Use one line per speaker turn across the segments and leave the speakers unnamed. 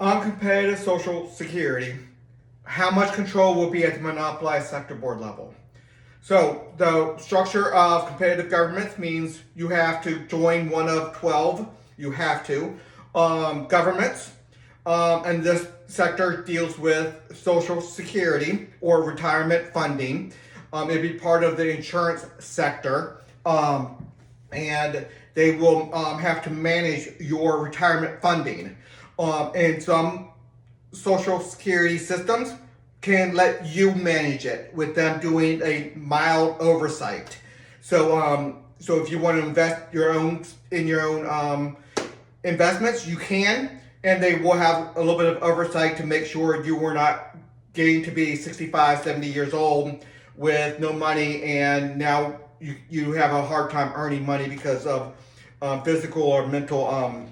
On competitive Social Security, how much control will be at the monopolized sector board level? So the structure of competitive governments means you have to join one of 12, you have to, governments, and this sector deals with Social Security or retirement funding. It'd be part of the insurance sector, and they will have to manage your retirement funding. And some Social Security systems can let you manage it with them doing a mild oversight. So if you want to invest in your own investments, you can, and they will have a little bit of oversight to make sure you are not getting to be 65, 70 years old with no money, and now you have a hard time earning money because of physical or mental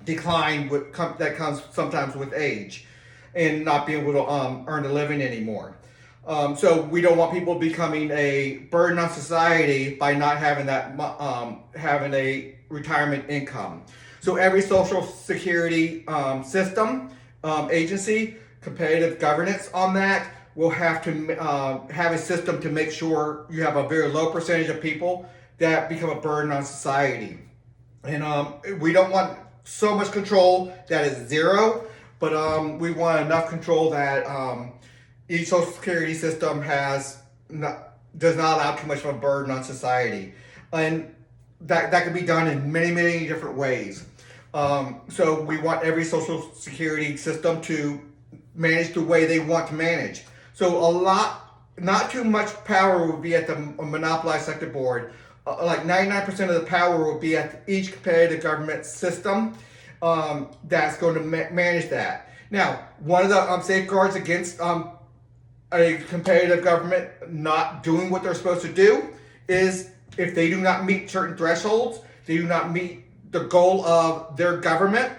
decline that comes sometimes with age and not being able to earn a living anymore. So we don't want people becoming a burden on society by not having having a retirement income. So every Social Security system, agency, competitive governance on that will have to have a system to make sure you have a very low percentage of people that become a burden on society. And we don't want so much control that is zero, but we want enough control that each Social Security system does not allow too much of a burden on society. And that can be done in many, many different ways. So we want every Social Security system to manage the way they want to manage. So not too much power will be at the monopolized sector board. Like 99% of the power will be at each competitive government system that's going to manage that. Now, one of the safeguards against a competitive government not doing what they're supposed to do is if they do not meet certain thresholds, they do not meet the goal of their government,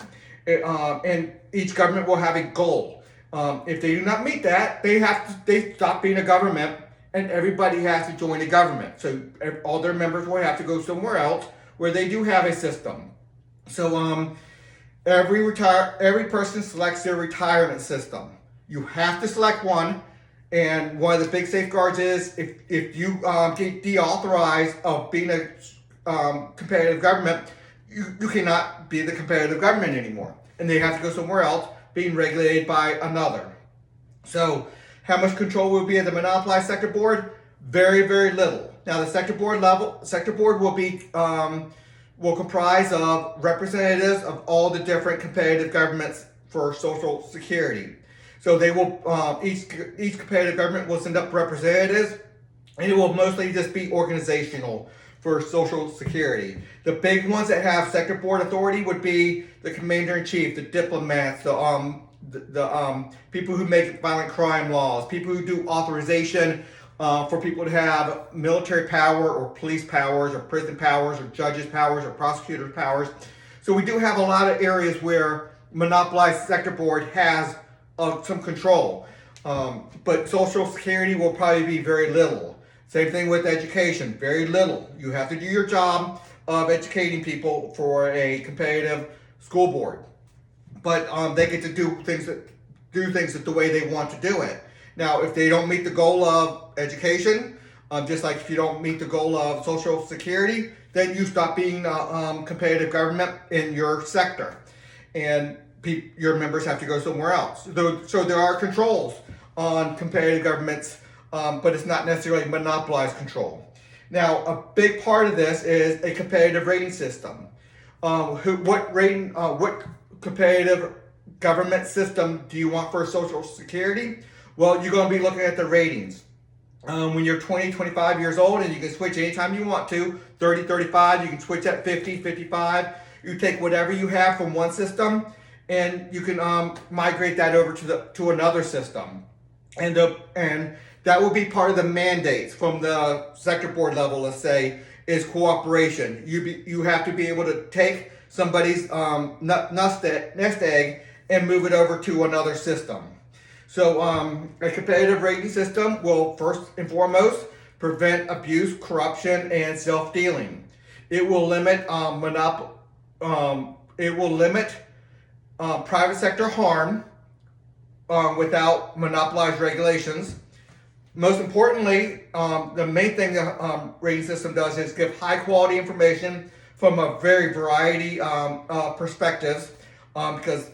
and each government will have a goal. If they do not meet that, they stop being a government, and everybody has to join a government. So all their members will have to go somewhere else where they do have a system. So every person selects their retirement system. You have to select one, and one of the big safeguards is if you get deauthorized of being a competitive government, you cannot be the competitive government anymore, and they have to go somewhere else being regulated by another. So how much control will be at the monopolized sector board? Very, very little. Now the sector board will comprise of representatives of all the different competitive governments for Social Security. So they will each competitive government will send up representatives, and it will mostly just be organizational for Social Security. The big ones that have sector board authority would be the commander-in-chief, the diplomats, the people who make violent crime laws, people who do authorization for people to have military power or police powers or prison powers or judges powers or prosecutors powers. So we do have a lot of areas where monopolized sector board has some control. But Social Security will probably be very little. Same thing with education, very little. You have to do your job of educating people for a competitive school board, but they get to do things the way they want to do it. Now, if they don't meet the goal of education, just like if you don't meet the goal of Social Security, then you stop being competitive government in your sector, and your members have to go somewhere else. So there are controls on competitive governments. But it's not necessarily monopolized control. Now, a big part of this is a competitive rating system. What competitive government system do you want for Social Security? Well, you're going to be looking at the ratings. When you're 20, 25 years old, and you can switch anytime you want to, 30, 35, you can switch at 50, 55. You take whatever you have from one system, and you can migrate that over to another system. And that will be part of the mandates from the sector board level, let's say, is cooperation. You have to be able to take somebody's nest egg and move it over to another system. So a competitive rating system will first and foremost prevent abuse, corruption, and self-dealing. It will limit private sector harm without monopolized regulations. Most importantly, the main thing the rating system does is give high quality information from a very variety perspectives, because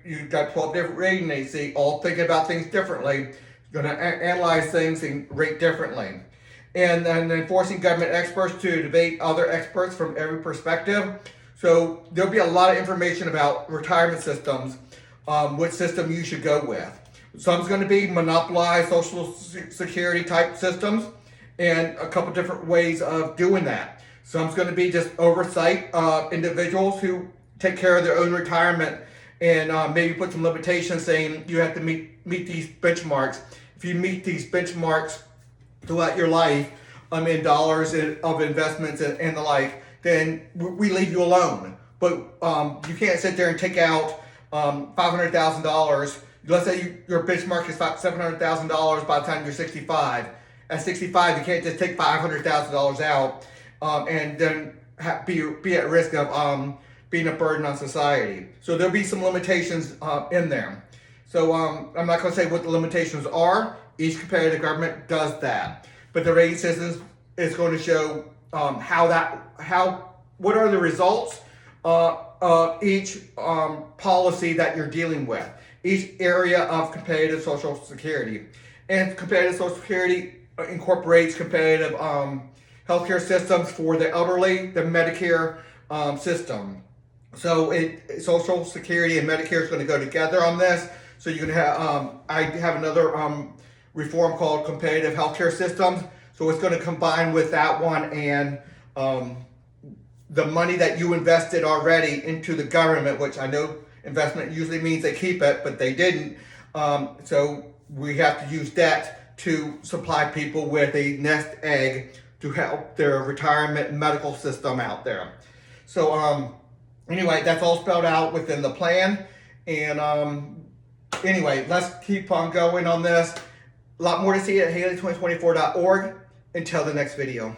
you've got 12 different rating agencies all thinking about things differently, going to analyze things and rate differently. And then enforcing government experts to debate other experts from every perspective. So there'll be a lot of information about retirement systems, which system you should go with. Some's going to be monopolized Social Security type systems, and a couple different ways of doing that. Some's going to be just oversight individuals who take care of their own retirement, and maybe put some limitations saying you have to meet these benchmarks. If you meet these benchmarks throughout your life, in dollars of investments and the like, then we leave you alone. But you can't sit there and take out $500,000. Let's say your benchmark is $700,000 by the time you're 65. At 65, you can't just take $500,000 out and then be at risk of being a burden on society. So there'll be some limitations in there. So I'm not going to say what the limitations are. Each competitive government does that. But the rating system is going to show what are the results of each policy that you're dealing with, each area of competitive Social Security. And competitive Social Security incorporates competitive healthcare systems for the elderly, the Medicare system. So Social Security and Medicare is going to go together on this. So you're going to have, I have another reform called competitive healthcare systems. So it's going to combine with that one and the money that you invested already into the government, which I know investment usually means they keep it, but they didn't. So we have to use debt to supply people with a nest egg to help their retirement and medical system out there. So anyway, that's all spelled out within the plan. And anyway, let's keep on going on this. A lot more to see at Haley2024.org. Until the next video.